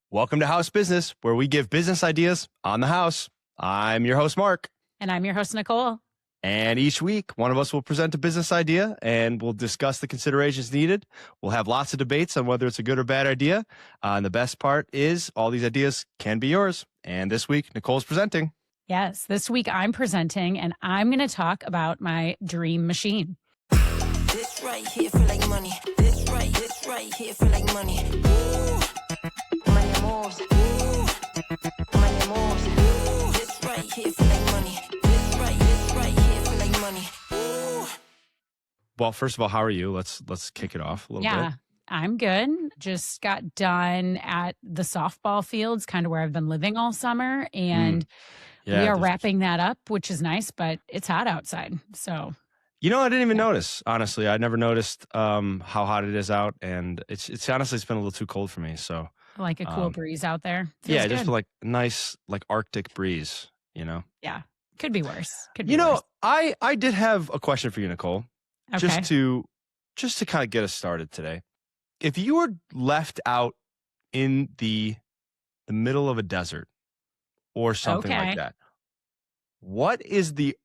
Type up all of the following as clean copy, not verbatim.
Welcome to House Business, where we give business ideas on the house. I'm your host, Marc. And I'm your host, Nicole. And each week, one of us will present a business idea and we'll discuss the considerations needed. We'll have lots of debates on whether it's a good or bad idea. And the best part is all these ideas can be yours. And this week, Nicole's presenting. Yes, this week I'm presenting and I'm going to talk about my dream machine. This right here feel like money. This right here feel like money. Ooh. Money moves. Ooh. Money moves. Ooh. This right here feel like money. This right here feel like money. Ooh. Well, first of all, how are you? Let's kick it off a little bit. Yeah, I'm good. Just got done at the softball fields, kind of where I've been living all summer. And we are wrapping that up, which is nice, but it's hot outside. So... You know, I didn't even notice, honestly. I never noticed how hot it is out. And it's honestly, it's been a little too cold for me. So like a cool breeze out there. Feels good. Just like nice, like Arctic breeze, you know? Yeah. Could be worse. I did have a question for you, Nicole. Okay. Just to kind of get us started today. If you were left out in the middle of a desert or something like that, what is the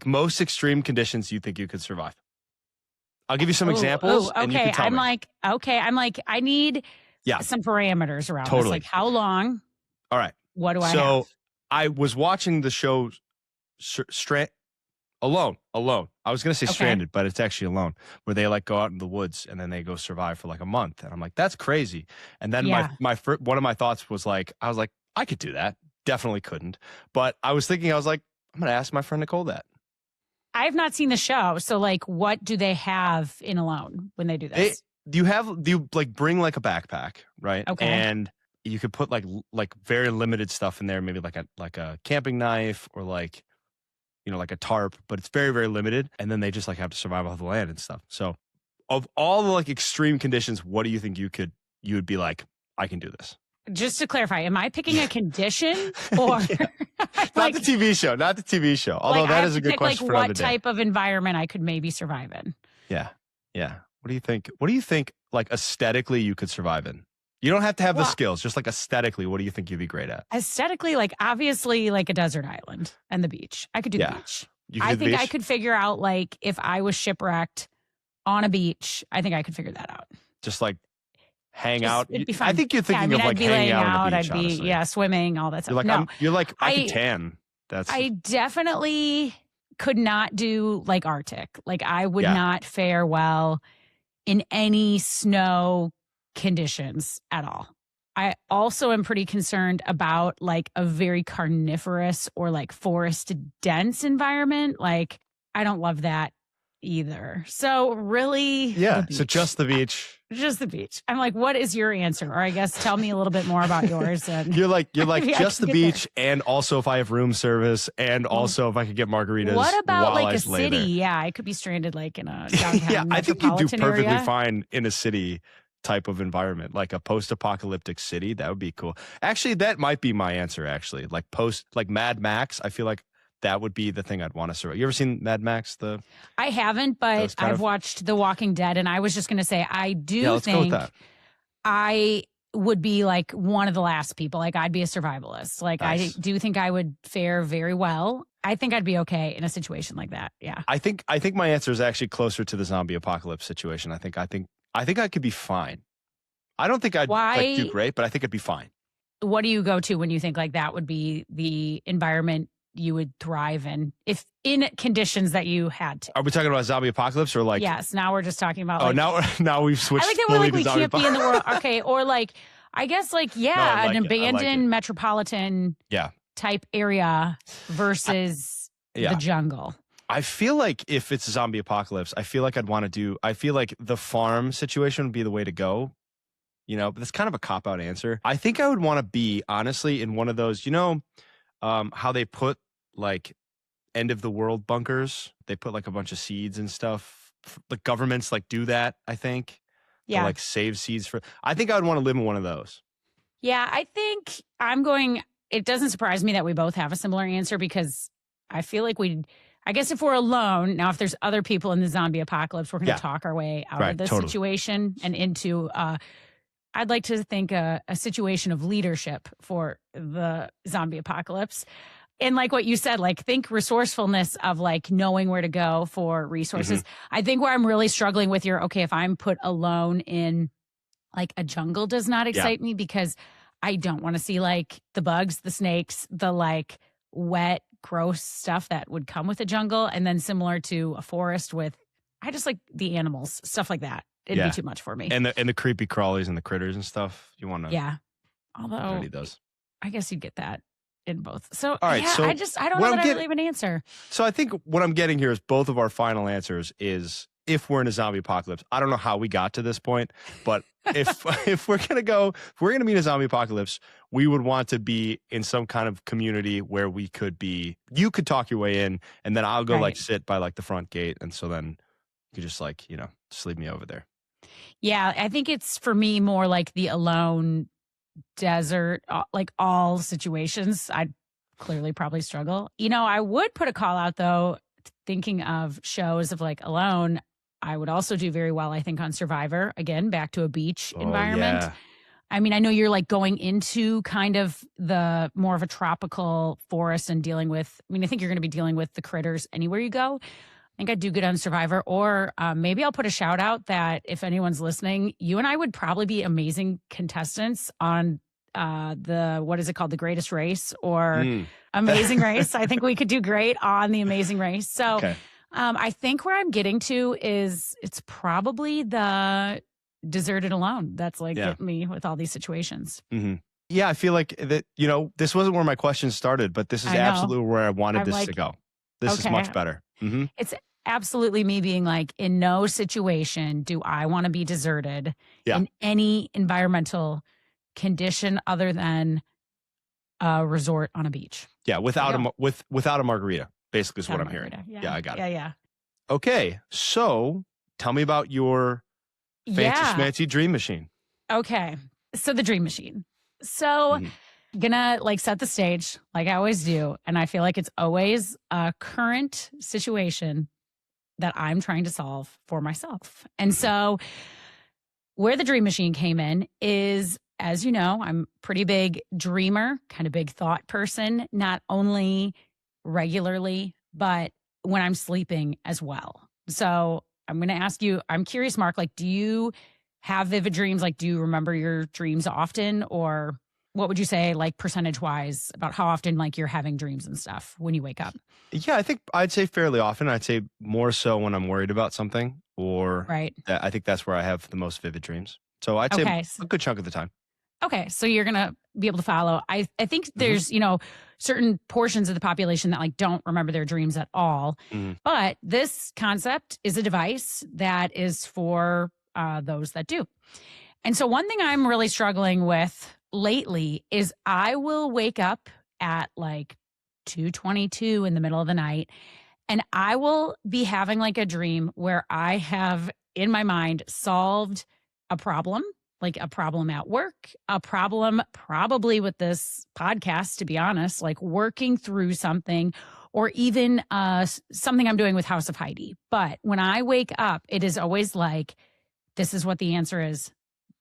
most extreme conditions you think you could survive? I'll give you some examples. Okay. And you can tell me. I need some parameters around this. Like how long? All right. What do I have? So I was watching the show Alone. I was going to say Stranded, but it's actually Alone, where they go out in the woods and then they go survive for a month. And I'm like, that's crazy. And then one of my thoughts was I could do that. Definitely couldn't. But I was thinking, I'm going to ask my friend Nicole that. I have not seen the show. So what do they have in Alone when they do this? You bring a backpack, right? Okay. And you could put very limited stuff in there, maybe like a camping knife or a tarp, but it's very, very limited. And then they just have to survive off the land and stuff. So of all the extreme conditions, what do you think you would be like, I can do this? Just to clarify, am I picking a condition or not the TV show? Although that is a good question for another day. What type of environment I could maybe survive in? Yeah. What do you think? What do you think aesthetically you could survive in? You don't have to have the skills. Just aesthetically, what do you think you'd be great at? Aesthetically, obviously a desert island and the beach. I could do the beach. I think I could figure out if I was shipwrecked on a beach. I think I could figure that out. Just hang out. It'd be fun. I think you're thinking of hanging out on the beach, honestly. Swimming, all that stuff. I can tan. I definitely could not do Arctic. I would not fare well in any snow conditions at all. I also am pretty concerned about a very carnivorous or forest dense environment. I don't love that either. So really, so just the beach. Just the beach. I'm what is your answer? Or I guess tell me a little bit more about yours. And you're just the beach, and also if I have room service, and also if I could get margaritas. What about while a city? There. Yeah, I could be stranded in a downtown I think you do perfectly area. fine in a city type of environment, a post-apocalyptic city. That would be cool. Actually, that might be my answer. Actually, Mad Max. I feel like that would be the thing I'd want to survive. You ever seen Mad Max? I haven't, but I've watched The Walking Dead, and I was just going to say I do let's go with think that. I would be one of the last people. I'd be a survivalist. Nice. I do think I would fare very well. I think I'd be okay in a situation like that. Yeah. I think my answer is actually closer to the zombie apocalypse situation. I think I could be fine. I don't think I'd do great, but I think I'd be fine. What do you go to when you think that would be the environment you would thrive in if in conditions that you had to? Are we talking about zombie apocalypse or Yes, now we're just talking about now we've switched. I like that fully we to can't be in the world. Okay, or I guess an abandoned metropolitan type area versus the jungle. I feel like if it's a zombie apocalypse, I feel like I feel like the farm situation would be the way to go. But that's kind of a cop-out answer. I think I would want to be, honestly, in one of those, how they put end of the world bunkers. They put a bunch of seeds and stuff. The governments do that, I think. Yeah. To, save seeds for. I think I would want to live in one of those. Yeah, I think it doesn't surprise me that we both have a similar answer because I feel like I guess if we're alone, now if there's other people in the zombie apocalypse, we're going to talk our way out of this situation and into I'd like to think a situation of leadership for the zombie apocalypse. And like what you said, like think resourcefulness of like knowing where to go for resources. I think where I'm really struggling with if I'm put alone in like a jungle does not excite me because I don't want to see like the bugs, the snakes, the like wet, gross stuff that would come with a jungle. And then similar to a forest I just like the animals, stuff like that. It'd be too much for me. And the creepy crawlies and the critters and stuff. You want to Although those. I guess you'd get that in both. So all right, so I don't know that I really have an answer. So I think what I'm getting here is both of our final answers is if we're in a zombie apocalypse. I don't know how we got to this point, but if we're gonna be in a zombie apocalypse, we would want to be in some kind of community where we could be. You could talk your way in, and then I'll go like sit by like the front gate, and so then you could just like just leave me over there. Yeah, I think it's for me more like the alone desert, like all situations. I'd clearly probably struggle. I would put a call out though, thinking of shows of like alone. I would also do very well, I think, on Survivor. Again, back to a beach environment. Yeah. I mean, I know you're like going into kind of the more of a tropical forest and dealing with, I think you're going to be dealing with the critters anywhere you go. I think I'd do good on Survivor. Or maybe I'll put a shout out that if anyone's listening, you and I would probably be amazing contestants on what is it called? The Greatest Race or Amazing Race. I think we could do great on the Amazing Race. So I think where I'm getting to is it's probably the deserted alone. That's like getting me with all these situations. Mm-hmm. Yeah, I feel like that, this wasn't where my questions started, but this is absolutely where I wanted this to go. This is much better. Mm-hmm. It's absolutely me being like, in no situation do I want to be deserted in any environmental condition other than a resort on a beach. Yeah, without a margarita, basically is what I'm hearing. Yeah, I got it. Yeah. Okay, so tell me about your fancy dream machine. Okay, so the dream machine. So gonna like set the stage like I always do. And I feel like it's always a current situation that I'm trying to solve for myself. And so where the dream machine came in is, as you know, I'm a pretty big dreamer, kind of big thought person, not only regularly, but when I'm sleeping as well. So I'm going to ask you, I'm curious, Marc, like, do you have vivid dreams? Like, do you remember your dreams often? Or what would you say, like, percentage-wise about how often, like, you're having dreams and stuff when you wake up? Yeah, I think I'd say fairly often. I'd say more so when I'm worried about something or I think that's where I have the most vivid dreams. So I'd say a good chunk of the time. Okay, so you're going to be able to follow. I think there's, certain portions of the population that like don't remember their dreams at all. But this concept is a device that is for those that do. And so one thing I'm really struggling with lately is I will wake up at like 2:22 in the middle of the night and I will be having like a dream where I have in my mind solved a problem. Like a problem at work, a problem probably with this podcast, to be honest, like working through something or even something I'm doing with House of Heidi. But when I wake up, it is always like, this is what the answer is.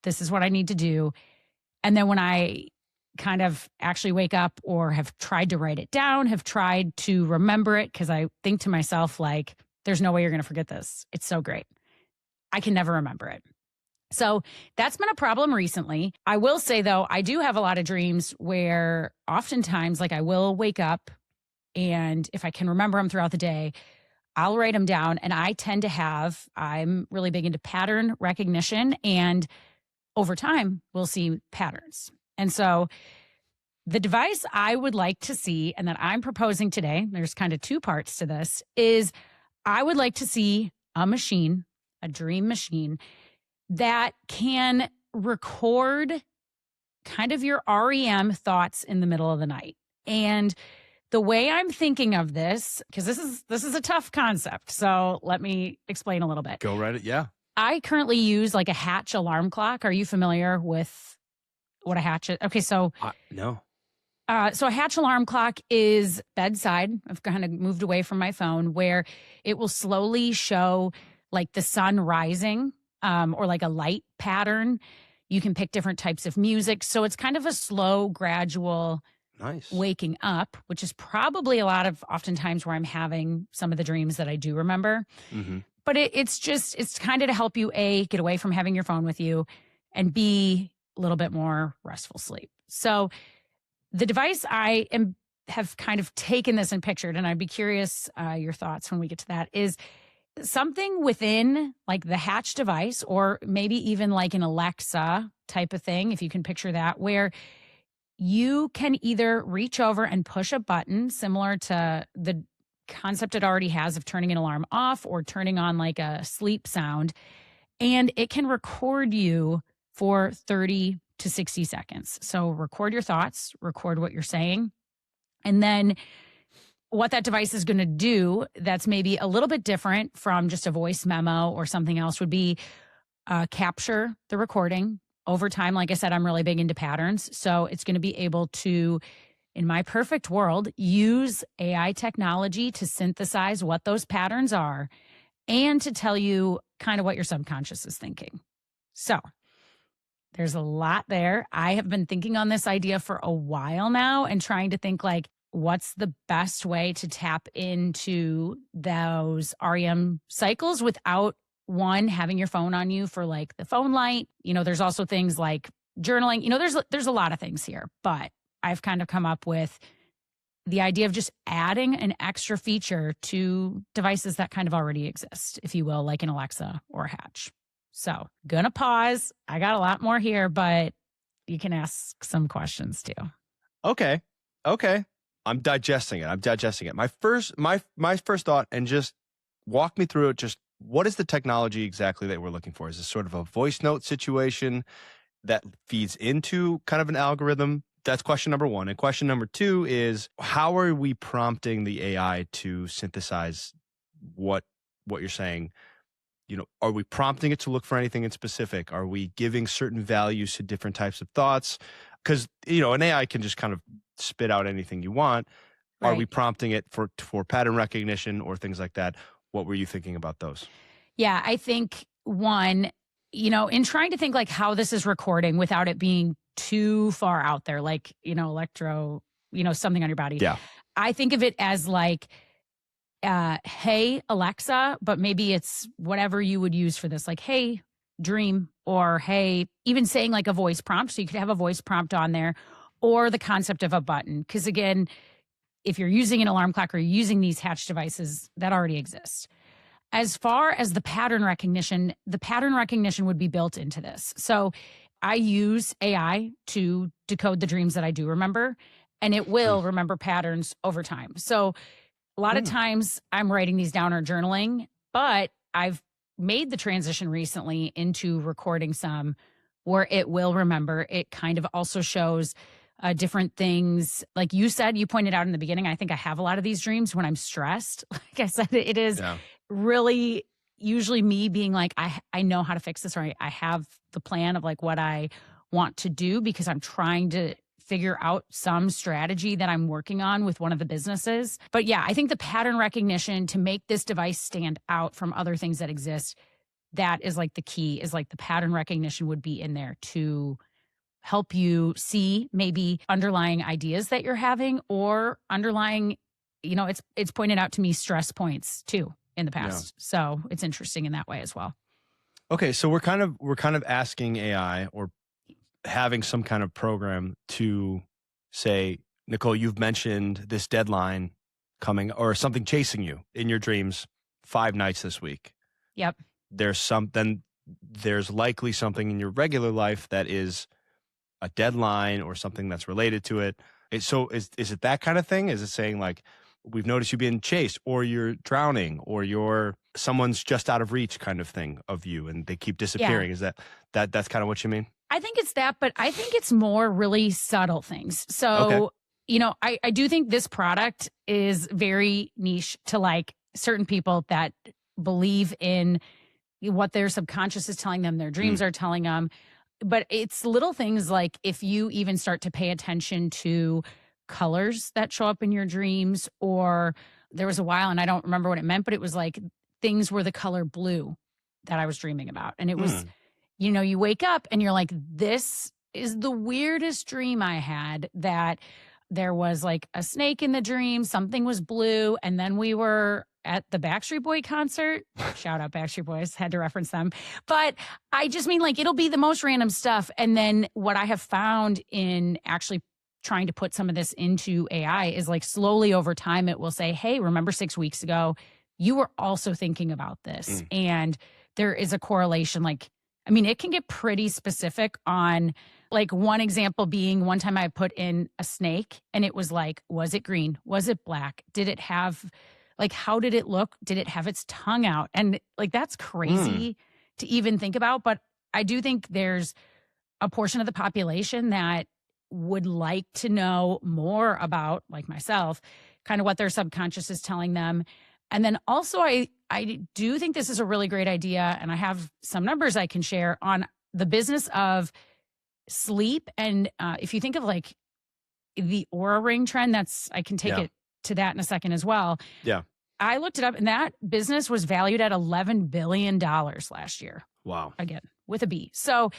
This is what I need to do. And then when I kind of actually wake up or have tried to write it down, have tried to remember it, because I think to myself, like, there's no way you're going to forget this. It's so great. I can never remember it. So that's been a problem recently. I will say, though, I do have a lot of dreams where oftentimes, like, I will wake up and if I can remember them throughout the day, I'll write them down. And I tend to I'm really big into pattern recognition. And over time, we'll see patterns. And so the device I would like to see and that I'm proposing today, there's kind of two parts to this, is I would like to see a machine, a dream machine, that can record kind of your REM thoughts in the middle of the night. And the way I'm thinking of this, because this is a tough concept, so let me explain a little bit. Go right it, yeah. I currently use like a Hatch alarm clock. Are you familiar with what a Hatch is? Okay, so no. So a Hatch alarm clock is bedside. I've kind of moved away from my phone, where it will slowly show like the sun rising. Or like a light pattern, You can pick different types of music. So it's kind of a slow, gradual waking up, which is probably oftentimes where I'm having some of the dreams that I do remember. Mm-hmm. But it's kind of to help you, A, get away from having your phone with you, and B, a little bit more restful sleep. So the device have kind of taken this and pictured, and I'd be curious your thoughts when we get to that, is something within like the Hatch device, or maybe even like an Alexa type of thing, if you can picture that, where you can either reach over and push a button similar to the concept it already has of turning an alarm off or turning on like a sleep sound, and it can record you for 30 to 60 seconds. So record your thoughts, record what you're saying, and then what that device is going to do that's maybe a little bit different from just a voice memo or something else would be capture the recording over time. Like I said, I'm really big into patterns. So it's going to be able to, in my perfect world, use AI technology to synthesize what those patterns are and to tell you kind of what your subconscious is thinking. So there's a lot there. I have been thinking on this idea for a while now and trying to think like, what's the best way to tap into those REM cycles without, one, having your phone on you for like the phone light. You know, there's also things like journaling. You know, there's a lot of things here, but I've kind of come up with the idea of just adding an extra feature to devices that kind of already exist, if you will, like an Alexa or a Hatch. So gonna pause. I got a lot more here, but you can ask some questions too. Okay. I'm digesting it. My first thought, and just walk me through it. Just what is the technology exactly that we're looking for? Is this sort of a voice note situation that feeds into kind of an algorithm? That's question number one. And question number two is, how are we prompting the AI to synthesize what you're saying? You know, are we prompting it to look for anything in specific? Are we giving certain values to different types of thoughts? Because, you know, an AI can just kind of spit out anything you want. Right. Are we prompting it for pattern recognition or things like that? What were you thinking about those? Yeah, I think one, you know, in trying to think like how this is recording without it being too far out there, like, you know, electro, you know, something on your body. Yeah. I think of it as like, hey, Alexa, but maybe it's whatever you would use for this, like, hey, dream, or hey, even saying like a voice prompt. So you could have a voice prompt on there, or the concept of a button. Because again, if you're using an alarm clock or you're using these Hatch devices, that already exist. As far as the pattern recognition would be built into this. So I use AI to decode the dreams that I do remember, and it will remember patterns over time. So a lot of times I'm writing these down or journaling, but I've made the transition recently into recording some where it will remember. It kind of also shows different things. Like you said, you pointed out in the beginning, I think I have a lot of these dreams when I'm stressed. Like I said, it is really usually me being like, I know how to fix this, or I have the plan of like what I want to do because I'm trying to figure out some strategy that I'm working on with one of the businesses. But yeah, I think the pattern recognition to make this device stand out from other things that exist, that is like the key, is like the pattern recognition would be in there to help you see maybe underlying ideas that you're having, or underlying, you know, it's pointed out to me stress points too in the past. Yeah. So it's interesting in that way as well. Okay. So we're kind of asking AI, or having some kind of program to say, Nicole, you've mentioned this deadline coming or something chasing you in your dreams 5 nights this week. Yep. There's likely something in your regular life that is a deadline or something that's related to it. So is it that kind of thing? Is it saying like, we've noticed you being chased, or you're drowning, or someone's just out of reach kind of thing of you and they keep disappearing? Yeah. Is that's kind of what you mean? I think it's that, but I think it's more really subtle things. So, you know, I do think this product is very niche to like certain people that believe in what their subconscious is telling them, their dreams are telling them. But it's little things like if you even start to pay attention to colors that show up in your dreams, or there was a while, and I don't remember what it meant, but it was like things were the color blue that I was dreaming about. And it was you wake up and you're like, this is the weirdest dream I had, that there was like a snake in the dream, something was blue, and then we were at the Backstreet Boy concert. Shout out Backstreet Boys, had to reference them. But I just mean, like, it'll be the most random stuff. And then what I have found in actually trying to put some of this into AI is, like, slowly over time, it will say, hey, remember 6 weeks ago, you were also thinking about this. And there is a correlation. Like, I mean, it can get pretty specific on, like, one example being, one time I put in a snake and it was like, was it green? Was it black? Did it have, like, how did it look? Did it have its tongue out? And, like, that's crazy to even think about. But I do think there's a portion of the population that would like to know more about, like myself, kind of what their subconscious is telling them. And then also, I do think this is a really great idea, and I have some numbers I can share on the business of sleep. And if you think of, like, the Oura Ring trend, I can take it to that in a second as well. Yeah. I looked it up, and that business was valued at $11 billion last year. Wow. Again, with a B. So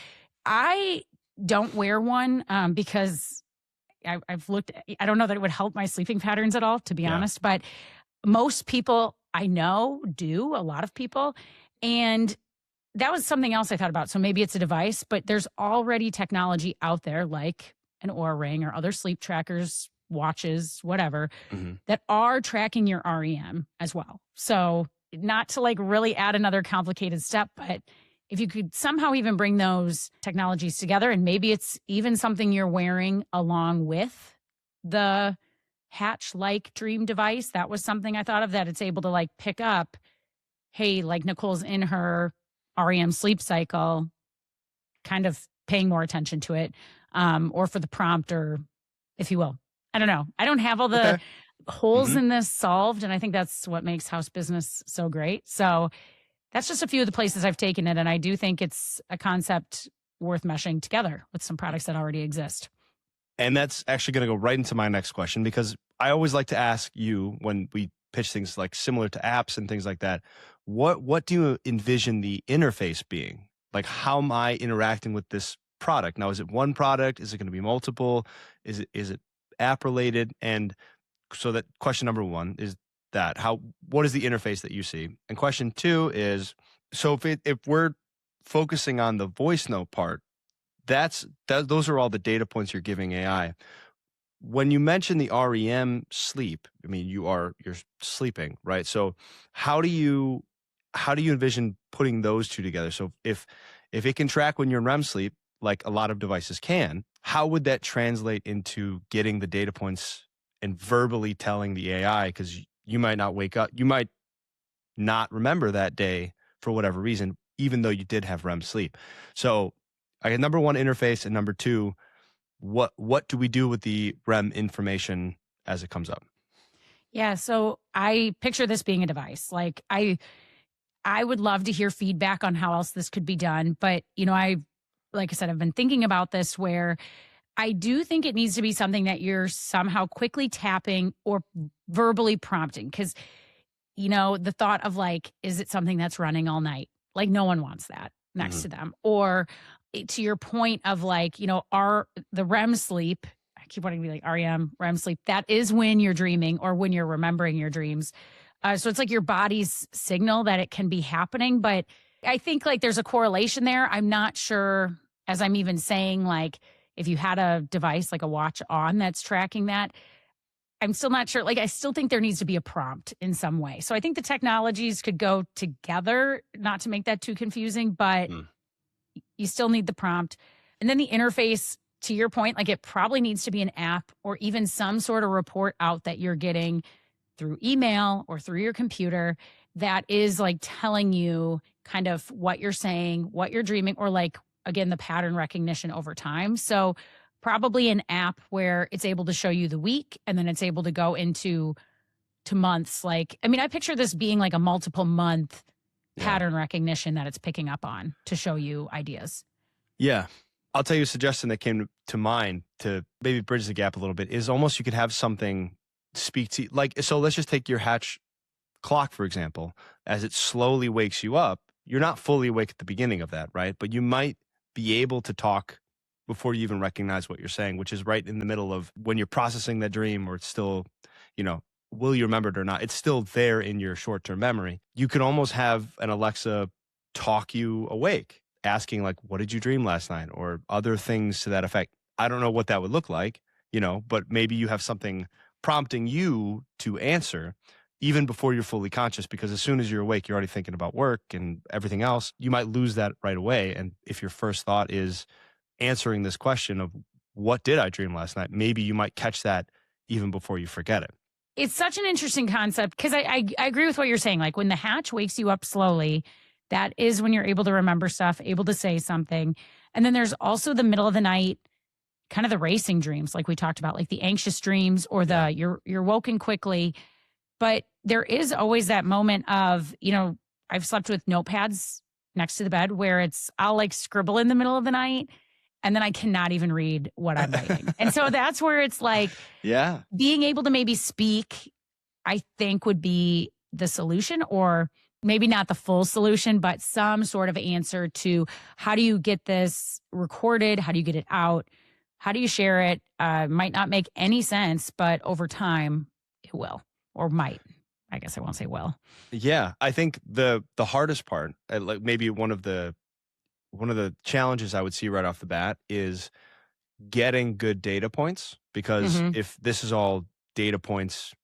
I don't wear one because I've looked, I don't know that it would help my sleeping patterns at all, to be honest, but most people I know do, a lot of people. And that was something else I thought about. So maybe it's a device, but there's already technology out there, like an Oura Ring or other sleep trackers, watches, whatever, that are tracking your REM as well. So not to, like, really add another complicated step, but if you could somehow even bring those technologies together, and maybe it's even something you're wearing along with the Hatch-like dream device. That was something I thought of, that it's able to, like, pick up, hey, like, Nicole's in her REM sleep cycle, kind of paying more attention to it, or for the prompt, or if you will. I don't know. I don't have all the holes in this solved, and I think that's what makes house business so great. So that's just a few of the places I've taken it, and I do think it's a concept worth meshing together with some products that already exist. And that's actually going to go right into my next question, because I always like to ask you, when we pitch things like similar to apps and things like that, what do you envision the interface being? Like, how am I interacting with this product? Now, is it one product? Is it going to be multiple? Is it app related? And so that question number one is that, what is the interface that you see? And question two is, so if we're focusing on the voice note part, those are all the data points you're giving AI. When you mention the REM sleep, I mean, you're sleeping, right? So how do you envision putting those two together? So if it can track when you're in REM sleep, like a lot of devices can, how would that translate into getting the data points and verbally telling the AI? Because you might not wake up, you might not remember that day for whatever reason, even though you did have REM sleep. So I get number one, interface, and number two, what do we do with the REM information as it comes up? Yeah, so I picture this being a device. Like, I would love to hear feedback on how else this could be done. But, like I said, I've been thinking about this, where I do think it needs to be something that you're somehow quickly tapping or verbally prompting. Because, the thought of, like, is it something that's running all night? Like, no one wants that next to them. Or to your point of, like, the REM sleep, I keep wanting to be like REM sleep, that is when you're dreaming or when you're remembering your dreams. So it's like your body's signal that it can be happening. But I think, like, there's a correlation there. I'm not sure, as I'm even saying, like, if you had a device like a watch on that's tracking that, I'm still not sure. Like, I still think there needs to be a prompt in some way. So I think the technologies could go together, not to make that too confusing, but you still need the prompt. And then the interface, to your point, like, it probably needs to be an app or even some sort of report out that you're getting through email or through your computer that is, like, telling you kind of what you're saying, what you're dreaming, or, like, again, the pattern recognition over time. So probably an app where it's able to show you the week, and then it's able to go into months. Like, I mean, I picture this being like a multiple month pattern recognition that it's picking up on to show you ideas. Yeah. I'll tell you a suggestion that came to mind to maybe bridge the gap a little bit is almost you could have something speak to, like, so let's just take your Hatch clock, for example. As it slowly wakes you up, you're not fully awake at the beginning of that, right? But you might be able to talk before you even recognize what you're saying, which is right in the middle of when you're processing that dream, or it's still, you know, will you remember it or not? It's still there in your short-term memory. You could almost have an Alexa talk you awake, asking like, what did you dream last night? Or other things to that effect. I don't know what that would look like, you know, but maybe you have something prompting you to answer even before you're fully conscious, because as soon as you're awake, you're already thinking about work and everything else. You might lose that right away. And if your first thought is answering this question of what did I dream last night, maybe you might catch that even before you forget it. It's such an interesting concept because I agree with what you're saying. Like when the hatch wakes you up slowly, that is when you're able to remember stuff, able to say something. And then there's also the middle of the night, kind of the racing dreams, like we talked about, like the anxious dreams or the you're woken quickly. But there is always that moment of, you know, I've slept with notepads next to the bed where I'll like scribble in the middle of the night and then I cannot even read what I'm writing. And so that's where it's like, being able to maybe speak, I think would be the solution, or maybe not the full solution, but some sort of answer to how do you get this recorded? How do you get it out? How do you share it? Might not make any sense, but over time it will. Or might. I guess I won't say will. Yeah, I think the hardest part, like maybe one of the challenges I would see right off the bat is getting good data points, because if this is all data points,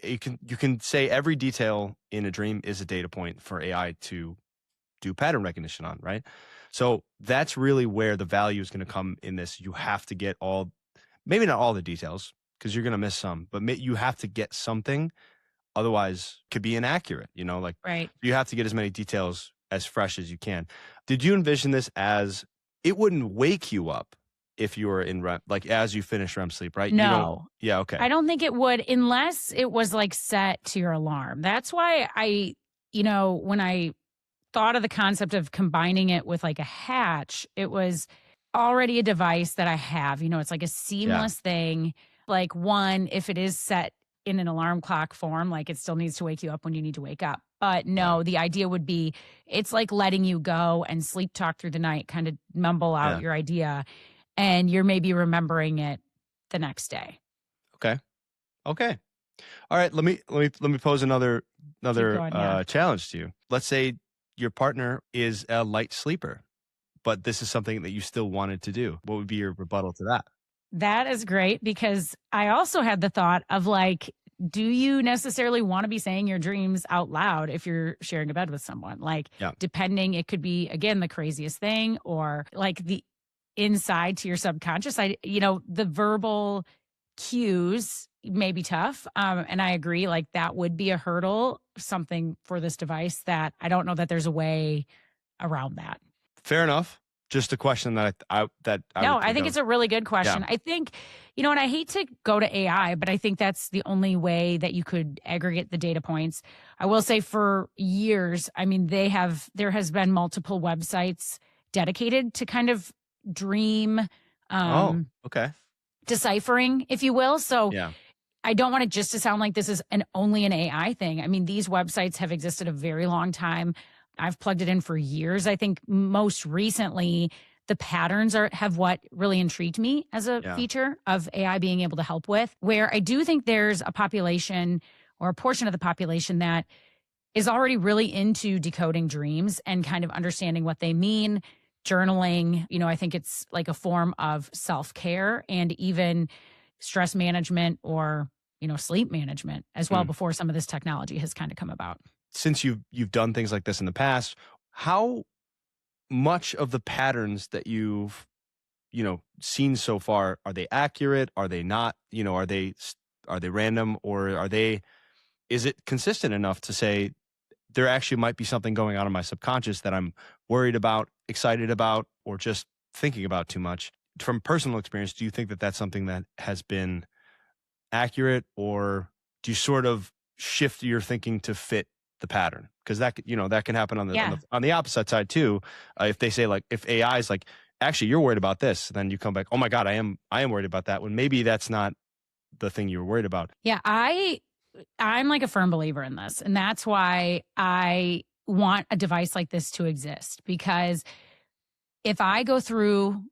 you can say every detail in a dream is a data point for AI to do pattern recognition on, right? So that's really where the value is going to come in this. You have to get maybe not all the details, because you're going to miss some, but you have to get something. Otherwise, it could be inaccurate, you know, like you have to get as many details as fresh as you can. Did you envision this as it wouldn't wake you up if you were in REM, like as you finish REM sleep, right? No. Yeah, okay. I don't think it would, unless it was like set to your alarm. That's why when I thought of the concept of combining it with like a hatch, it was already a device that I have. You know, it's like a seamless thing. Like one, if it is set in an alarm clock form, like it still needs to wake you up when you need to wake up. But no, the idea would be it's like letting you go and sleep talk through the night, kind of mumble out your idea, and you're maybe remembering it the next day. Okay. All right. Let me pose another challenge to you. Let's say your partner is a light sleeper, but this is something that you still wanted to do. What would be your rebuttal to that? That is great, because I also had the thought of like, do you necessarily want to be saying your dreams out loud if you're sharing a bed with someone? Like, depending, it could be, again, the craziest thing, or like the inside to your subconscious. The verbal cues may be tough. And I agree, like that would be a hurdle, something for this device that I don't know that there's a way around that. Fair enough. Just a question that I think it's a really good question. Yeah. I think, and I hate to go to AI, but I think that's the only way that you could aggregate the data points. I will say for years, I mean, there has been multiple websites dedicated to kind of dream deciphering, if you will. So I don't want it just to sound like this is only an AI thing. I mean, these websites have existed a very long time. I've plugged it in for years. I think most recently, the patterns have what really intrigued me as a feature of AI being able to help with, where I do think there's a population or a portion of the population that is already really into decoding dreams and kind of understanding what they mean, journaling. I think it's like a form of self-care and even stress management or, sleep management as well before some of this technology has kind of come about. Since you've done things like this in the past, how much of the patterns that you've seen so far, are they accurate? Are they not? Are they random, or is it consistent enough to say there actually might be something going on in my subconscious that I'm worried about, excited about, or just thinking about too much? From personal experience, do you think that that's something that has been accurate, or do you sort of shift your thinking to fit the pattern? Because that can happen on the opposite side too. If they say, like, if AI is like, actually you're worried about this, then you come back, oh my God, I am worried about that, when maybe that's not the thing you were worried about. Yeah, I'm like a firm believer in this, and that's why I want a device like this to exist, because if I go through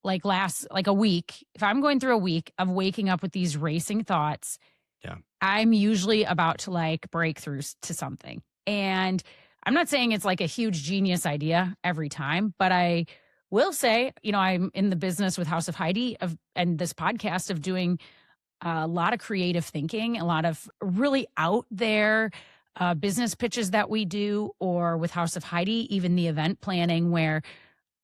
like a week, if I'm going through a week of waking up with these racing thoughts, I'm usually about to like break through to something. And I'm not saying it's like a huge genius idea every time, but I will say, I'm in the business with House of Heidi and this podcast of doing a lot of creative thinking, a lot of really out there business pitches that we do, or with House of Heidi, even the event planning, where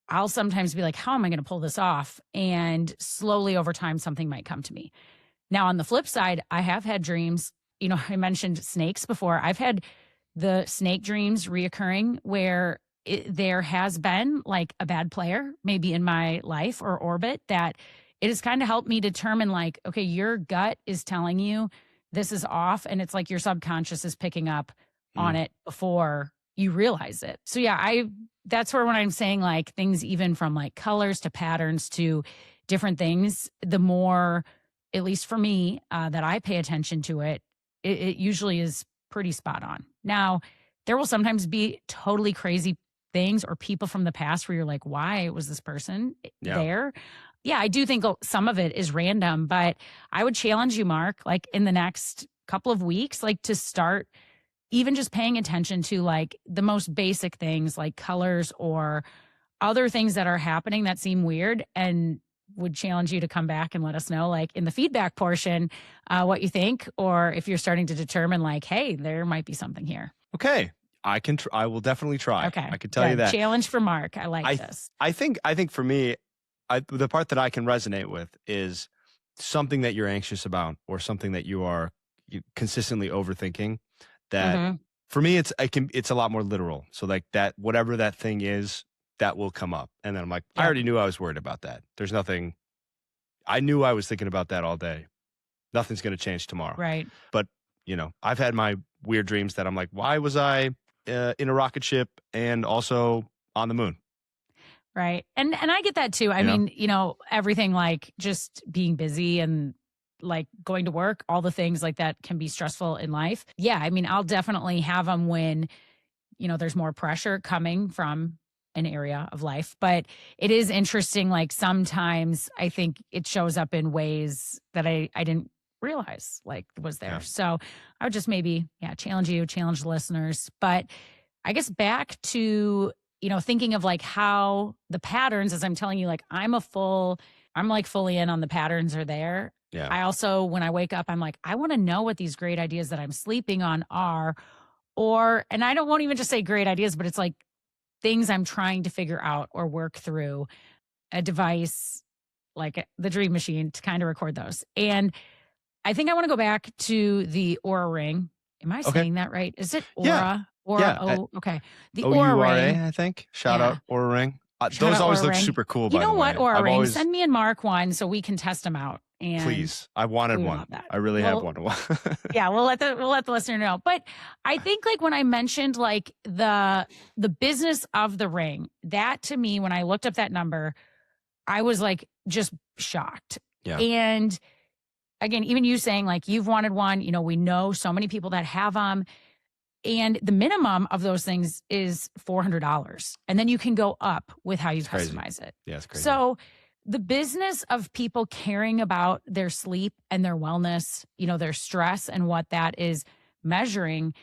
I'll sometimes be like, how am I going to pull this off? And slowly over time, something might come to me. Now, on the flip side, I have had dreams. I mentioned snakes before. I've had the snake dreams reoccurring where there has been like a bad player maybe in my life or orbit, that it has kind of helped me determine like, okay, your gut is telling you this is off. And it's like your subconscious is picking up on it before you realize it. So yeah, that's where when I'm saying like things even from like colors to patterns to different things, the more, at least for me, that I pay attention to it, it usually is pretty spot on. Now, there will sometimes be totally crazy things or people from the past where you're like, why was this person there? Yeah, I do think some of it is random, but I would challenge you, Marc, like in the next couple of weeks, like to start even just paying attention to like the most basic things like colors or other things that are happening that seem weird, and would challenge you to come back and let us know, like in the feedback portion, what you think, or if you're starting to determine like, hey, there might be something here. Okay. I will definitely try. Okay. I can tell you that. Challenge for Marc. I like this. I think for me, the part that I can resonate with is something that you're anxious about or something that you are consistently overthinking. That for me, it's a lot more literal. So like that, whatever that thing is, that will come up. And then I'm like, I already knew I was worried about that. There's nothing. I knew I was thinking about that all day. Nothing's going to change tomorrow. Right. But, I've had my weird dreams that I'm like, why was I in a rocket ship and also on the moon? Right. And I get that too. I mean, everything like just being busy and like going to work, all the things like that can be stressful in life. Yeah. I mean, I'll definitely have them when, there's more pressure coming from an area of life. But it is interesting. Like sometimes I think it shows up in ways that I didn't realize like was there. So I would just maybe, challenge the listeners. But I guess back to, thinking of like how the patterns, as I'm telling you, like I'm like fully in on the patterns are there. Yeah. I also, when I wake up, I'm like, I want to know what these great ideas that I'm sleeping on are, and I won't even just say great ideas, but it's like things I'm trying to figure out or work through, a device like the Dream Machine to kind of record those. And I think I want to go back to the Oura Ring. Am I saying that right? Is it Oura? Yeah. Oura, okay. The Oura Oura Ring. I think. Shout out Oura Ring. Shout Those out always Oura look Ring. super cool, You by know the what, way. Oura Ring? Send me and Marc one so we can test them out. And please. I wanted one. I really have one. Yeah, we'll let the listener know. But I think like when I mentioned like the business of the ring, that to me, when I looked up that number, I was like just shocked. Yeah. And again, even you saying like you've wanted one, we know so many people that have them. And the minimum of those things is $400. And then you can go up with how you customize it. Yeah, it's crazy. So the business of people caring about their sleep and their wellness, their stress and what that is measuring,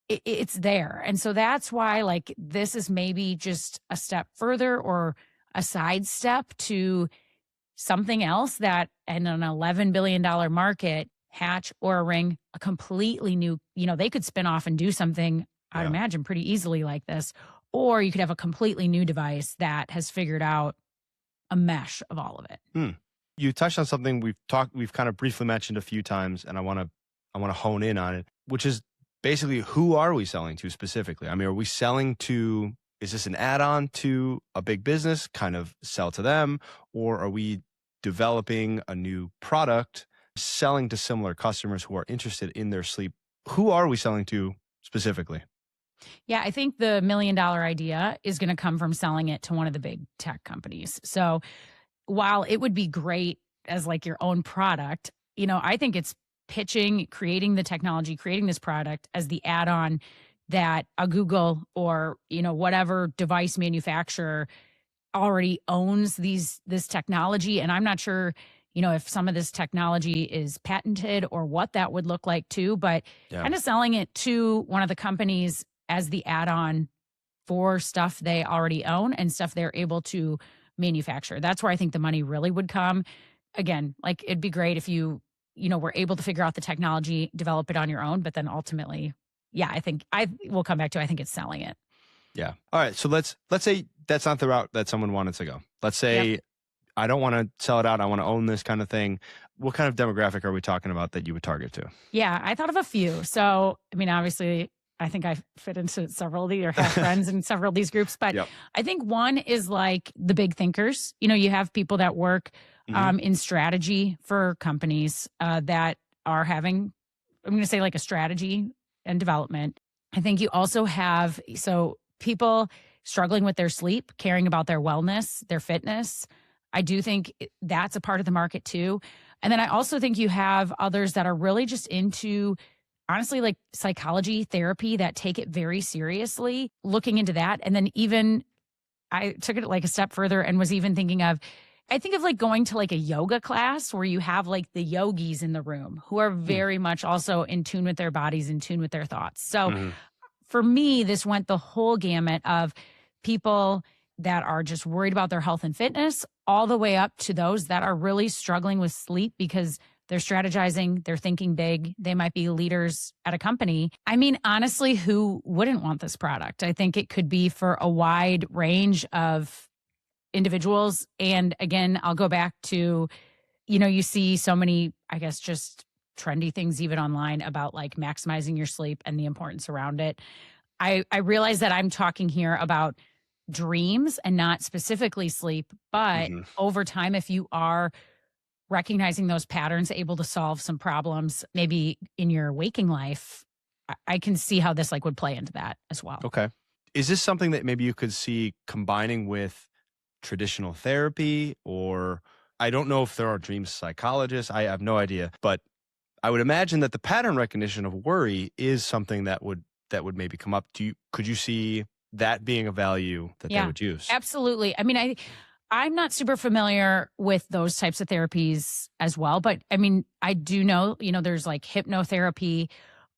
it's there. And so that's why like this is maybe just a step further or a side step to something else that in an $11 billion market, Hatch or a Ring, a completely new, they could spin off and do something, I'd imagine, pretty easily like this. Or you could have a completely new device that has figured out a mesh of all of it. You touched on something we've kind of briefly mentioned a few times, and I want to hone in on it, which is basically who are we selling to specifically? I mean, are we selling to, is this an add-on to a big business, kind of sell to them, or are we developing a new product, selling to similar customers who are interested in their sleep? Who are we selling to specifically? Yeah, I think the $1 million idea is going to come from selling it to one of the big tech companies. So while it would be great as like your own product, I think it's pitching, creating the technology, creating this product as the add-on that a Google or, whatever device manufacturer already owns this technology. And I'm not sure, if some of this technology is patented or what that would look like too, but kind of selling it to one of the companies as the add-on for stuff they already own and stuff they're able to manufacture. That's where I think the money really would come. Again, like it'd be great if you were able to figure out the technology, develop it on your own, but then ultimately, I think I will come back to, I think it's selling it. Yeah. All right. So let's say that's not the route that someone wanted to go. Let's say I don't want to sell it out. I want to own this kind of thing. What kind of demographic are we talking about that you would target to? Yeah, I thought of a few. So, I mean, obviously, I think I fit into several of these or have friends in several of these groups. But I think one is like the big thinkers. You have people that work in strategy for companies that are having, I'm going to say like a strategy and development. I think you also have, people struggling with their sleep, caring about their wellness, their fitness. I do think that's a part of the market too. And then I also think you have others that are really just into, honestly, like psychology therapy that take it very seriously, looking into that. And then even I took it like a step further and was even thinking of, I think of like going to like a yoga class where you have like the yogis in the room who are very much also in tune with their bodies, in tune with their thoughts. So for me, this went the whole gamut of people that are just worried about their health and fitness, all the way up to those that are really struggling with sleep because they're strategizing, they're thinking big, they might be leaders at a company. I mean, honestly, who wouldn't want this product? I think it could be for a wide range of individuals. And again, I'll go back to, you see so many, I guess, just trendy things even online about like maximizing your sleep and the importance around it. I realize that I'm talking here about dreams and not specifically sleep, but over time, if you are recognizing those patterns, able to solve some problems, maybe in your waking life, I can see how this like would play into that as well. Okay. Is this something that maybe you could see combining with traditional therapy? Or I don't know if there are dream psychologists. I have no idea, but I would imagine that the pattern recognition of worry is something that would maybe come up. Could you see that being a value that they would use? Absolutely. I mean, I'm not super familiar with those types of therapies as well, but I mean, I do know, there's like hypnotherapy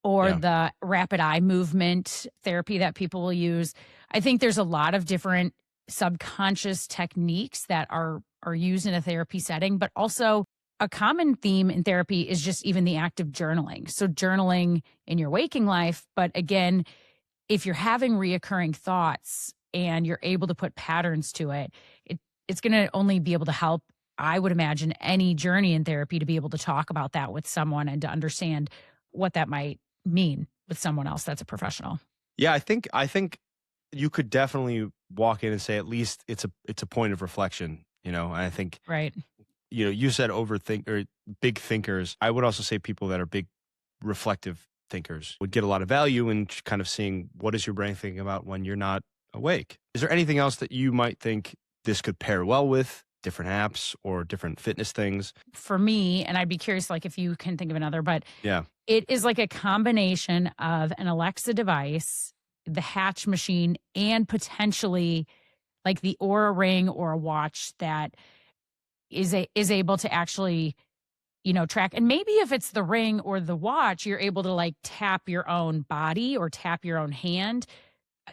or the rapid eye movement therapy that people will use. I think there's a lot of different subconscious techniques that are used in a therapy setting, but also a common theme in therapy is just even the act of journaling. So journaling in your waking life, but again, if you're having reoccurring thoughts and you're able to put patterns to it, it's going to only be able to help, I would imagine, any journey in therapy to be able to talk about that with someone and to understand what that might mean with someone else that's a professional. Yeah, I think you could definitely walk in and say at least it's a point of reflection, and I think right. You said big thinkers. I would also say people that are big reflective thinkers would get a lot of value in kind of seeing what is your brain thinking about when you're not awake. Is there anything else that you might think this could pair well with, different apps or different fitness things? For me, and I'd be curious like if you can think of another, but it is like a combination of an Alexa device, the Hatch machine, and potentially like the Oura Ring or a watch that is able to actually, track. And maybe if it's the ring or the watch, you're able to like tap your own body or tap your own hand.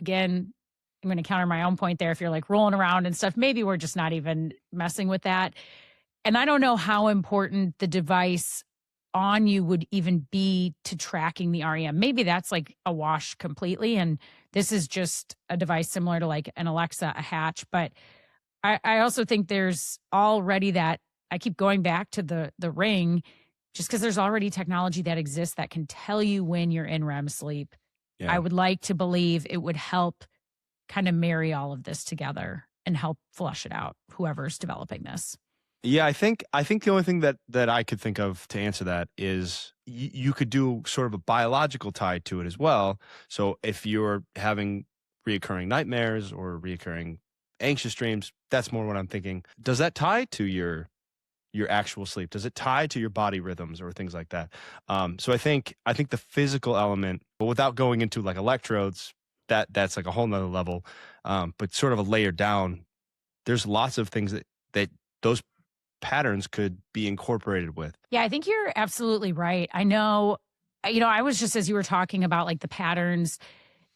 Again, I'm going to counter my own point there. If you're like rolling around and stuff, maybe we're just not even messing with that. And I don't know how important the device on you would even be to tracking the REM. Maybe that's like a wash completely. And this is just a device similar to like an Alexa, a Hatch. But I also think there's already that, I keep going back to the ring, just because there's already technology that exists that can tell you when you're in REM sleep. Yeah. I would like to believe it would help kind of marry all of this together and help flush it out, whoever's developing this. Yeah, I think the only thing that I could think of to answer that is you could do sort of a biological tie to it as well. So if you're having reoccurring nightmares or reoccurring anxious dreams, that's more what I'm thinking. Does that tie to your your actual sleep? Does it tie to your body rhythms or things like that? So I think the physical element, but without going into like electrodes, that's like a whole nother level. But sort of a layer down, there's lots of things that those patterns could be incorporated with. Yeah, I think you're absolutely right. I know, I was just, as you were talking about like the patterns,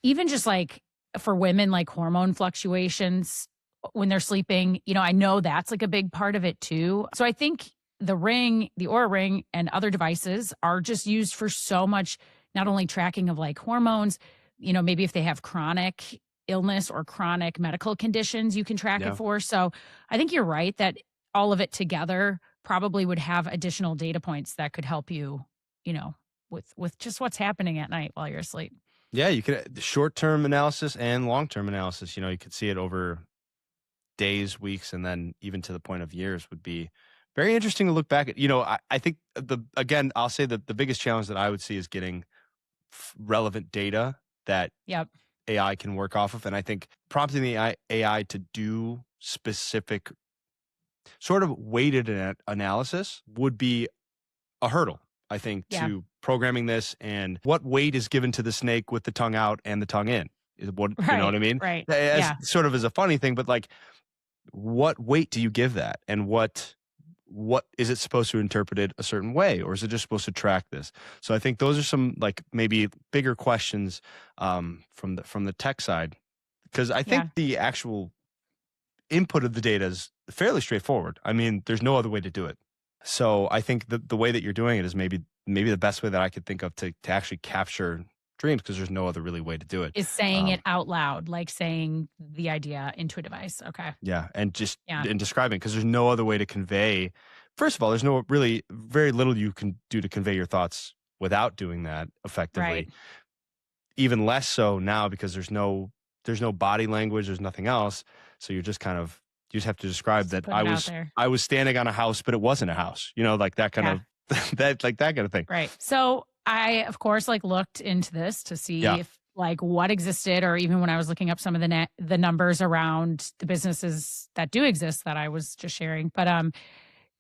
even just like for women, like hormone fluctuations when they're sleeping, I know that's like a big part of it too. So I think the ring, the Oura Ring, and other devices are just used for so much, not only tracking of like hormones, maybe if they have chronic illness or chronic medical conditions, you can track it for. So I think you're right that all of it together probably would have additional data points that could help you, with just what's happening at night while you're asleep. Yeah, you could short-term analysis and long-term analysis. You could see it over days, weeks, and then even to the point of years would be very interesting to look back at. I think I'll say that the biggest challenge that I would see is getting relevant data that AI can work off of. And I think prompting the AI to do specific sort of weighted analysis would be a hurdle, I think, to programming this, and what weight is given to the snake with the tongue out and the tongue in. You know what I mean? Right. Sort of as a funny thing, but like, what weight do you give that? And what is it supposed to interpret it a certain way, or is it just supposed to track this? So I think those are some like maybe bigger questions from the tech side, because I think the actual input of the data is fairly straightforward. I mean, there's no other way to do it. So I think the way that you're doing it is maybe the best way that I could think of to actually capture dreams, because there's no other really way to do it. Is saying it out loud, like saying the idea into a device. Okay. Yeah. And just in describing, because there's no other way to convey. First of all, there's no really very little you can do to convey your thoughts without doing that effectively. Right. Even less so now, because there's no body language, there's nothing else. So you're just you just have to describe just that I was standing on a house, but it wasn't a house, like that kind of that kind of thing. Right. So I, of course, looked into this to see if what existed, or even when I was looking up some of the numbers around the businesses that do exist that I was just sharing. But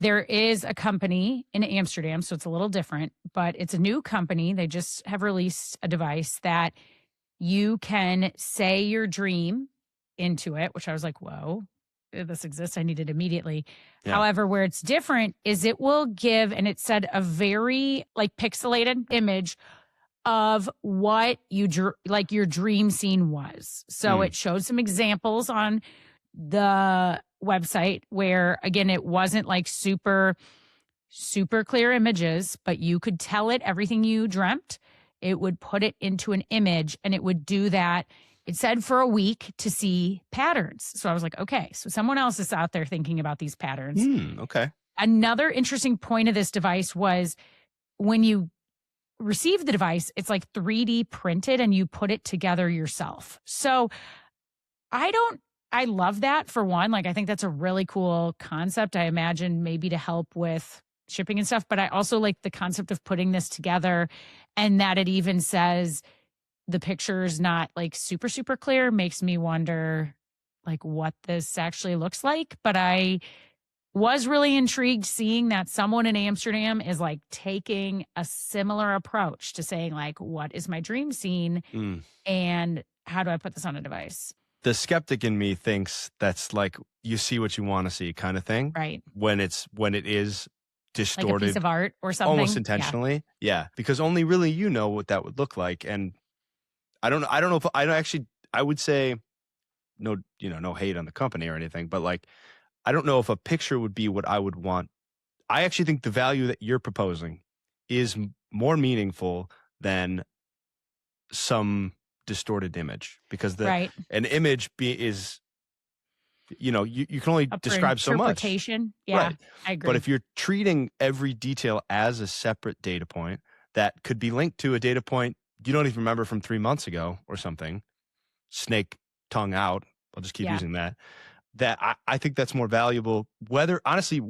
there is a company in Amsterdam, so it's a little different, but it's a new company. They just have released a device that you can say your dream into it, which I was like, whoa, this exists. I need it immediately. Yeah. However, where it's different is it will give, and it said, a very pixelated image of what your dream scene was. So it showed some examples on the website where, again, it wasn't super, super clear images, but you could tell it everything you dreamt. It would put it into an image, and it would do that. It said for a week to see patterns. So I was like, okay, so someone else is out there thinking about these patterns. Okay. Another interesting point of this device was when you receive the device, it's 3D printed and you put it together yourself. So I love that, for one. I think that's a really cool concept. I imagine maybe to help with shipping and stuff, but I also like the concept of putting this together, and that it even says the picture is not super, super clear. Makes me wonder what this actually looks like. But I was really intrigued seeing that someone in Amsterdam is taking a similar approach to saying what is my dream scene and how do I put this on a device? The skeptic in me thinks that's you see what you want to see kind of thing. Right. When it is distorted. Like a piece of art or something. Almost intentionally. Yeah. Because only really you know what that would look like. And I don't know if I would say no hate on the company or anything, but I don't know if a picture would be what I would want. I actually think the value that you're proposing is more meaningful than some distorted image, because an image is you can only describe so much. Yeah, right. I agree. But if you're treating every detail as a separate data point that could be linked to a data point you don't even remember from 3 months ago or something, snake tongue out, I'll just keep using that I think that's more valuable, whether, honestly,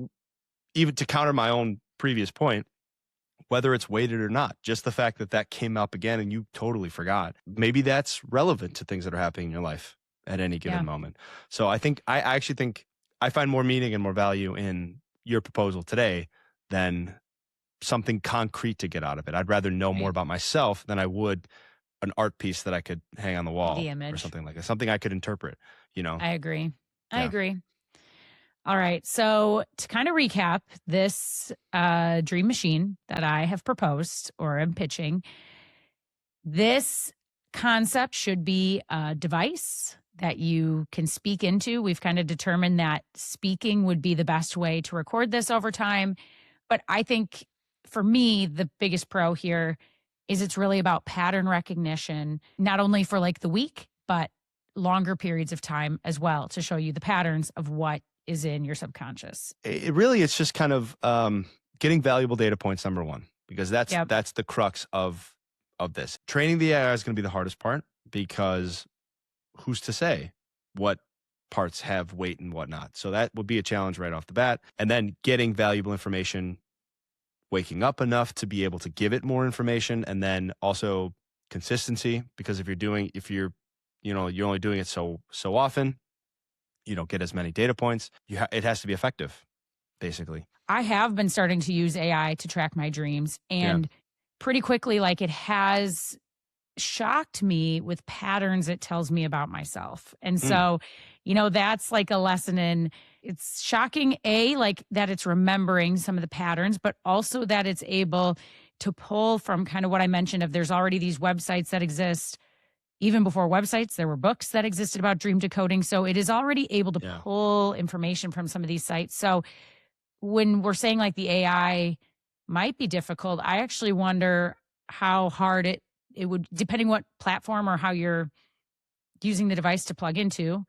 even to counter my own previous point, whether it's weighted or not, just the fact that came up again and you totally forgot, maybe that's relevant to things that are happening in your life at any given moment. So I actually think I find more meaning and more value in your proposal today than something concrete to get out of it. I'd rather know more about myself than I would an art piece that I could hang on the wall The image. or something like that, something I could interpret, you know? I agree. I Yeah. agree. All right. So to kind of recap this dream machine that I have proposed or am pitching, this concept should be a device that you can speak into. We've kind of determined that speaking would be the best way to record this over time. But I think for me, the biggest pro here is it's really about pattern recognition, not only for like the week, but longer periods of time as well, to show you the patterns of what is in your subconscious. It's just kind of getting valuable data points, number one, because that's the crux of this. Training the AI is going to be the hardest part, because who's to say what parts have weight and whatnot? So that would be a challenge right off the bat. And then getting valuable information, waking up enough to be able to give it more information, and then also consistency, because if you're only doing it so often, you don't get as many data points. It has to be effective, basically. I have been starting to use AI to track my dreams, and pretty quickly, like, it has shocked me with patterns it tells me about myself. And so, that's like a lesson in, it's shocking, like that it's remembering some of the patterns, but also that it's able to pull from kind of what I mentioned of there's already these websites that exist. Even before websites, there were books that existed about dream decoding. So it is already able to pull information from some of these sites. So when we're saying like the AI might be difficult, I actually wonder how hard it would, depending what platform or how you're using the device to plug into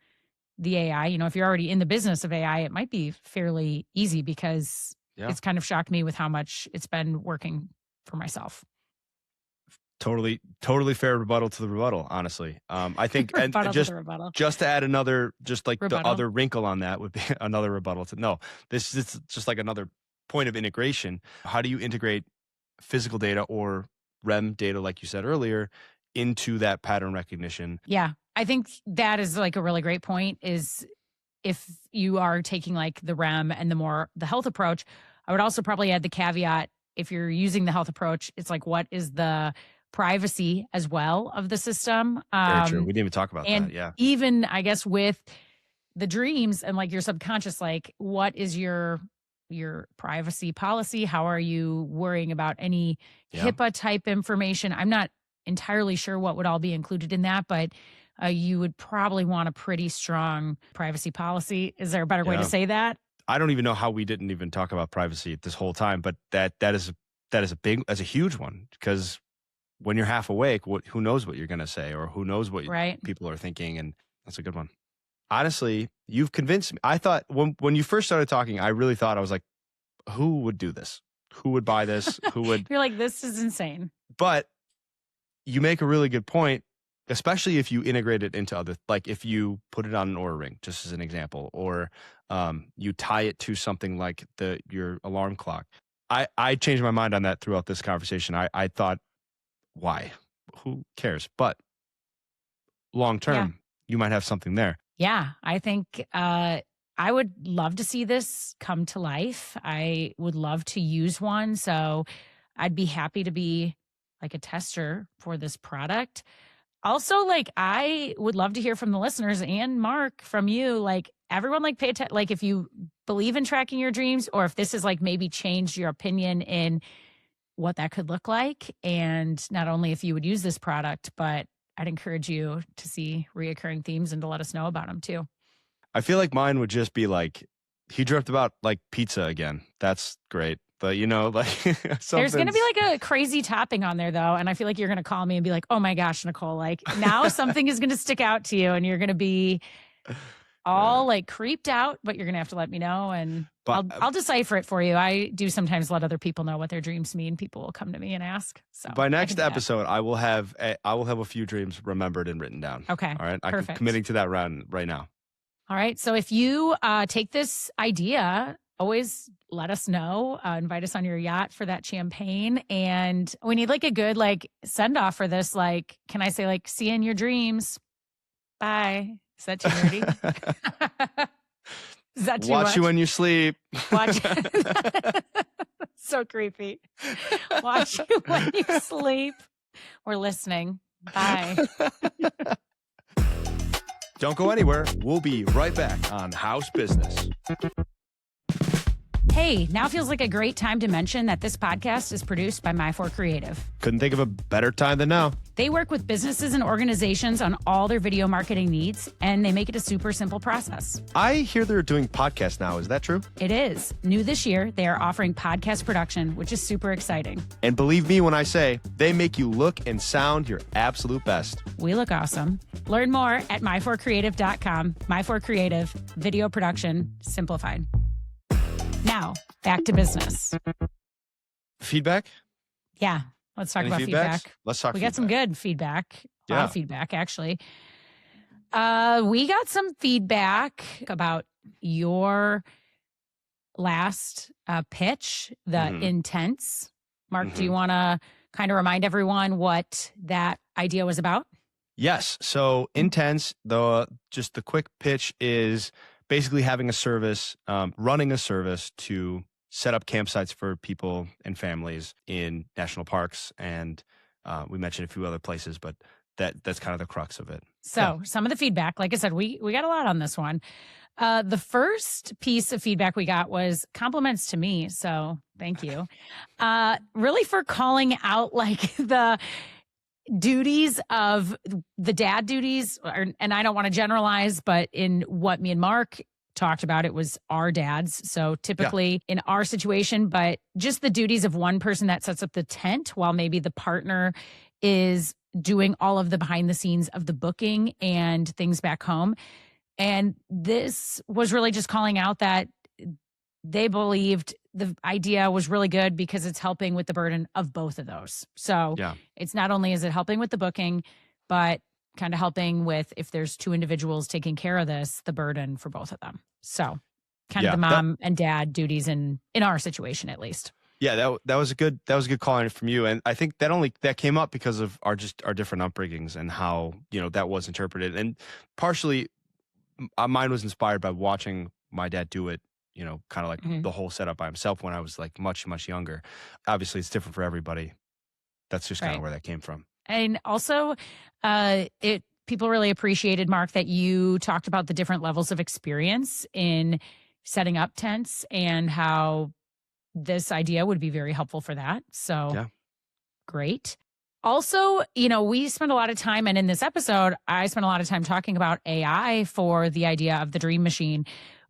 the AI. If you're already in the business of AI, it might be fairly easy, because it's kind of shocked me with how much it's been working for myself. Totally fair rebuttal to the rebuttal, honestly. I think, and just to add another, just like rebuttal. The other wrinkle on that would be another rebuttal this is just like another point of integration. How do you integrate physical data or REM data, like you said earlier, into that pattern recognition? Yeah, I think that is like a really great point, is if you are taking like the REM and the health approach, I would also probably add the caveat, if you're using the health approach, it's like, what is the privacy as well of the system? Very true. We didn't even talk about that. Yeah. Even, I guess, with the dreams and like your subconscious, like, what is your privacy policy? How are you worrying about any HIPAA type information? I'm not entirely sure what would all be included in that, but you would probably want a pretty strong privacy policy. Is there a better way to say that? I don't even know how we didn't even talk about privacy this whole time, but that's a huge one, because when you're half awake, who knows what you're going to say, or who knows what people are thinking. And that's a good one. Honestly, you've convinced me. I thought when you first started talking, I really thought, I was like, who would do this? Who would buy this? Who would? You're like, this is insane. But you make a really good point, especially if you integrate it into other, like if you put it on an Oura Ring, just as an example, or you tie it to something like your alarm clock. I changed my mind on that throughout this conversation. I thought, why? Who cares? But long term, you might have something there. Yeah, I think I would love to see this come to life. I would love to use one. So I'd be happy to be like a tester for this product. Also, like, I would love to hear from the listeners, and Marc, from you, like, everyone, like, pay attention, like, if you believe in tracking your dreams, or if this has like maybe changed your opinion in what that could look like. And not only if you would use this product, but I'd encourage you to see reoccurring themes and to let us know about them too. I feel like mine would just be like, he dreamt about like pizza again. That's great. But like there's going to be like a crazy topping on there though. And I feel like you're going to call me and be like, oh my gosh, Nicole, like now something is going to stick out to you and you're going to be all like creeped out, but you're going to have to let me know, and I'll decipher it for you. I do sometimes let other people know what their dreams mean. People will come to me and ask. So by next episode, I will have a few dreams remembered and written down. Okay. All right. Perfect. I'm committing to that round right now. All right. So if you take this idea, always let us know. Invite us on your yacht for that champagne. And we need like a good like send off for this. Like, can I say like, see you in your dreams? Bye. Is that too nerdy? Is that too Watch much? you when you sleep. Watch. So creepy. Watch you when you sleep. We're listening. Bye. Don't go anywhere. We'll be right back on House Business. Hey, now feels like a great time to mention that this podcast is produced by My4 Creative. Couldn't think of a better time than now. They work with businesses and organizations on all their video marketing needs, and they make it a super simple process. I hear they're doing podcasts now. Is that true? It is. New this year, they are offering podcast production, which is super exciting. And believe me when I say they make you look and sound your absolute best. We look awesome. Learn more at my4creative.com. My4 Creative, video production simplified. Now, back to business. Feedback? Yeah, let's talk Any about feedbacks? feedback. Let's talk We got some feedback. good feedback. A lot Yeah. of feedback, actually. We got some feedback about your last pitch, the intense. Mark, do you want to kind of remind everyone what that idea was about? Yes. So intense, just the quick pitch is basically having a service, running a service to set up campsites for people and families in national parks. And we mentioned a few other places, but that's kind of the crux of it. So some of the feedback, like I said, we got a lot on this one. The first piece of feedback we got was compliments to me. So thank you. Really for calling out like the duties of the dad duties, and I don't want to generalize, but in what me and Mark talked about, it was our dads. So typically in our situation, but just the duties of one person that sets up the tent while maybe the partner is doing all of the behind the scenes of the booking and things back home. And this was really just calling out that they believed the idea was really good because it's helping with the burden of both of those. So it's not only is it helping with the booking, but kind of helping with, if there's two individuals taking care of this, the burden for both of them. So kind of the mom and dad duties in our situation, at least. Yeah, that was a good call on it from you. And I think that came up because of our different upbringings and how, that was interpreted. And partially mine was inspired by watching my dad do it, kind of like the whole setup by himself when I was like much, much younger. Obviously, it's different for everybody. That's just kind of where that came from. And also, people really appreciated, Mark, that you talked about the different levels of experience in setting up tents and how this idea would be very helpful for that. So great. Also, we spent a lot of time, and in this episode, I spent a lot of time talking about AI for the idea of the dream machine.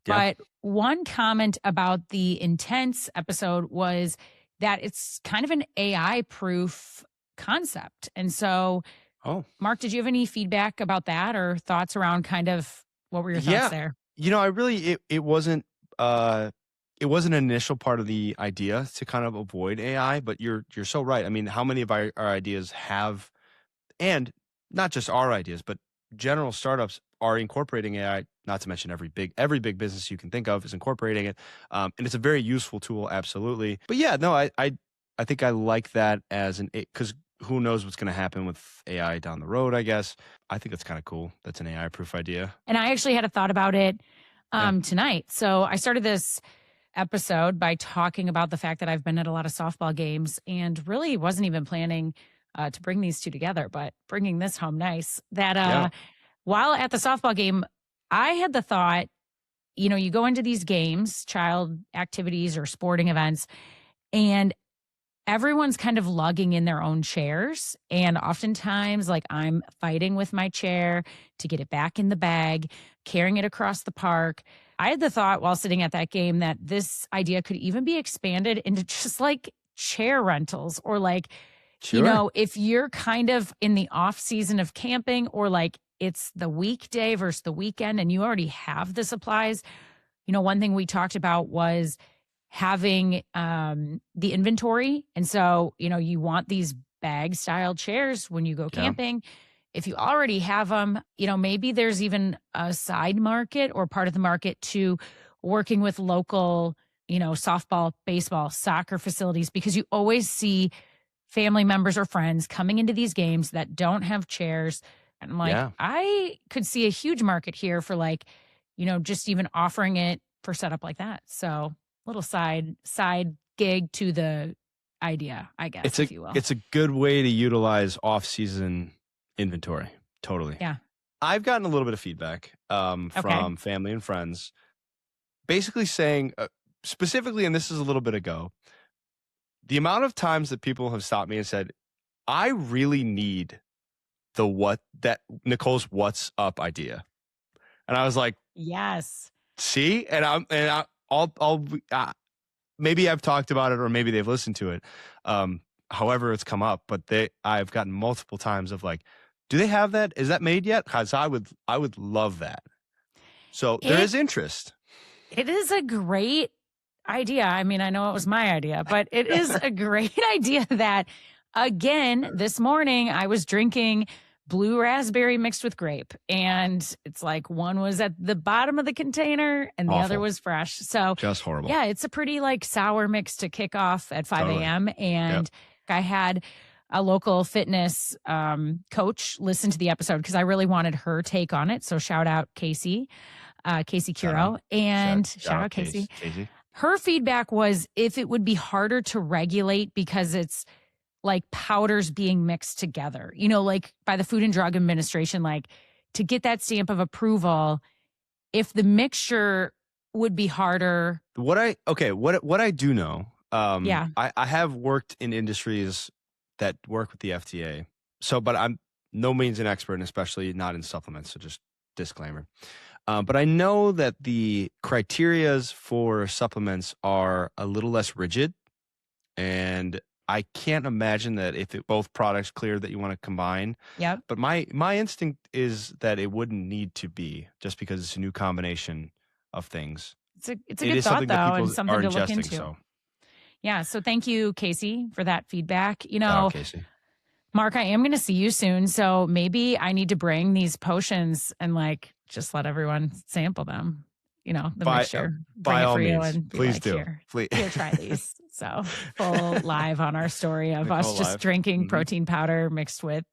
But one comment about the intense episode was that it's kind of an AI-proof concept. And so, Mark, did you have any feedback about that or thoughts around kind of what were your thoughts there? I really, it wasn't an initial part of the idea to kind of avoid AI, but you're so right. I mean, how many of our ideas have, and not just our ideas, but general startups are incorporating AI, not to mention every big business you can think of is incorporating it. And it's a very useful tool. Absolutely. But yeah, no, I think I like that as because who knows what's going to happen with AI down the road, I guess. I think that's kind of cool. That's an AI proof idea. And I actually had a thought about it tonight. So I started this episode by talking about the fact that I've been at a lot of softball games and really wasn't even planning to bring these two together, but bringing this home nice. That while at the softball game, I had the thought, you go into these games, child activities or sporting events, and everyone's kind of lugging in their own chairs. And oftentimes, like, I'm fighting with my chair to get it back in the bag, carrying it across the park. I had the thought while sitting at that game that this idea could even be expanded into just like chair rentals or like, if you're kind of in the off season of camping or like it's the weekday versus the weekend and you already have the supplies. One thing we talked about was having the inventory. And so, you want these bag style chairs when you go camping. If you already have them, maybe there's even a side market or part of the market to working with local, softball, baseball, soccer facilities, because you always see family members or friends coming into these games that don't have chairs. And I'm like, I could see a huge market here for like, just even offering it for setup like that. So little side gig to the idea, I guess, if you will. It's a good way to utilize off-season inventory. Totally. Yeah. I've gotten a little bit of feedback from family and friends, basically saying, specifically, and this is a little bit ago, the amount of times that people have stopped me and said, I really need Nicole's what's up idea. And I was like, yes. See, I'll maybe I've talked about it or maybe they've listened to it. However, it's come up, but I've gotten multiple times of like, do they have that? Is that made yet? Because I would love that. So there is interest. It is a great idea. I mean, I know it was my idea, but it is a great idea that, again, this morning I was drinking blue raspberry mixed with grape. And it's like one was at the bottom of the container and the other was fresh. So just horrible. Yeah, it's a pretty like sour mix to kick off at 5 a.m. And I had a local fitness coach listen to the episode because I really wanted her take on it. So shout out Casey Curo. And shout out Casey. Her feedback was if it would be harder to regulate because it's like powders being mixed together, like by the Food and Drug Administration, like to get that stamp of approval, if the mixture would be harder. What I do know, I have worked in industries that work with the FDA. So, but I'm no means an expert, and especially not in supplements. So just disclaimer. But I know that the criterias for supplements are a little less rigid, and I can't imagine that if both products clear that you want to combine. Yeah. But my instinct is that it wouldn't need to be just because it's a new combination of things. It's a good thought though, and something to look into. So. Yeah. So thank you, Casey, for that feedback. Casey. Marc, I am going to see you soon. So maybe I need to bring these potions and like just let everyone sample them. The mixture. By all means, please like, do. Here, try these. So full live on our story of us just drinking protein powder mixed with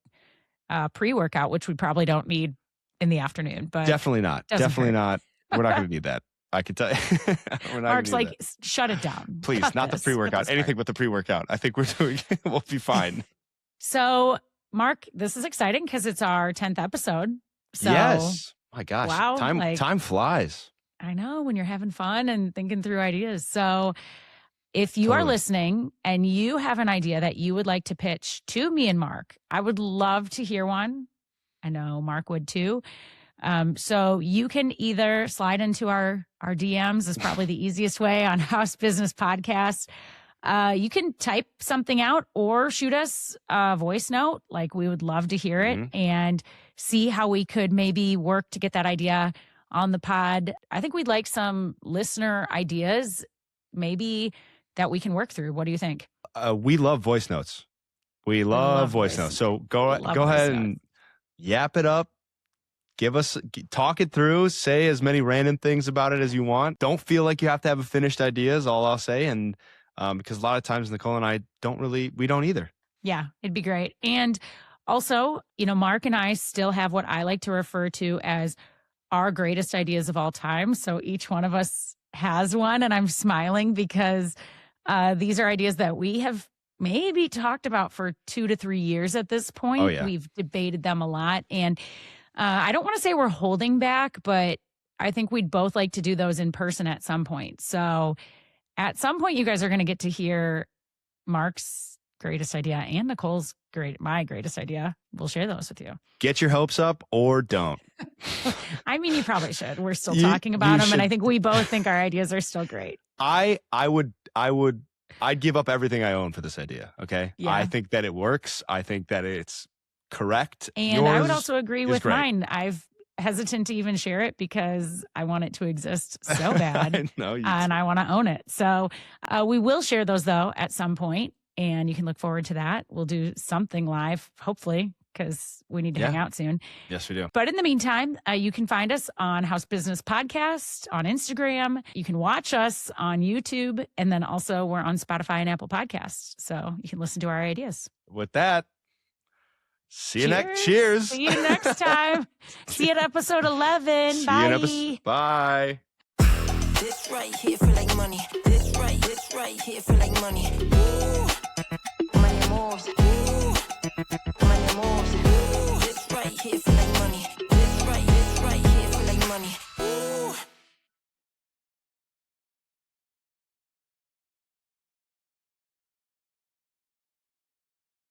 pre-workout, which we probably don't need in the afternoon. But definitely not. Definitely not. We're not going to need that. I can tell you. We're not Marc's like, shut it down. Please, not the pre-workout. Anything but the pre-workout. I think we'll be fine. So, Marc, this is exciting because it's our 10th episode. So, yes. My gosh. Wow. Time flies. I know when you're having fun and thinking through ideas. So if you are listening and you have an idea that you would like to pitch to me and Marc, I would love to hear one. I know Marc would too. So you can either slide into our DMs is probably the easiest way on House Business Podcast. You can type something out or shoot us a voice note. Like we would love to hear it and see how we could maybe work to get that idea on the pod. I think we'd like some listener ideas, maybe that we can work through. What do you think? We love voice notes. We love voice notes. So go ahead and yap it up. Talk it through. Say as many random things about it as you want. Don't feel like you have to have a finished idea is all I'll say. And because a lot of times Nicole and I we don't either. Yeah, it'd be great. And also, Marc and I still have what I like to refer to as our greatest ideas of all time. So each one of us has one, and I'm smiling because these are ideas that we have maybe talked about for 2 to 3 years at this point. Oh, yeah. We've debated them a lot. And I don't want to say we're holding back, but I think we'd both like to do those in person at some point. So at some point, you guys are going to get to hear Marc's greatest idea and Nicole's my greatest idea. We'll share those with you. Get your hopes up or don't. I mean, you probably should. We're still talking about them. And I think we both think our ideas are still great. I'd give up everything I own for this idea. Okay. Yeah. I think that it works. I think that it's correct. And I would also agree with mine. I've hesitant to even share it because I want it to exist so bad. And I want to own it. So we will share those though at some point. And you can look forward to that. We'll do something live, hopefully, because we need to hang out soon. Yes, we do. But in the meantime, you can find us on House Business Podcast, on Instagram. You can watch us on YouTube. And then also we're on Spotify and Apple Podcasts. So you can listen to our ideas. With that, see you next. Cheers. See you next time. See you at episode 11. Bye. Bye. This right here feel like money. This right here feel like money. Ooh, money moves. Ooh, money moves. Ooh, this right here feel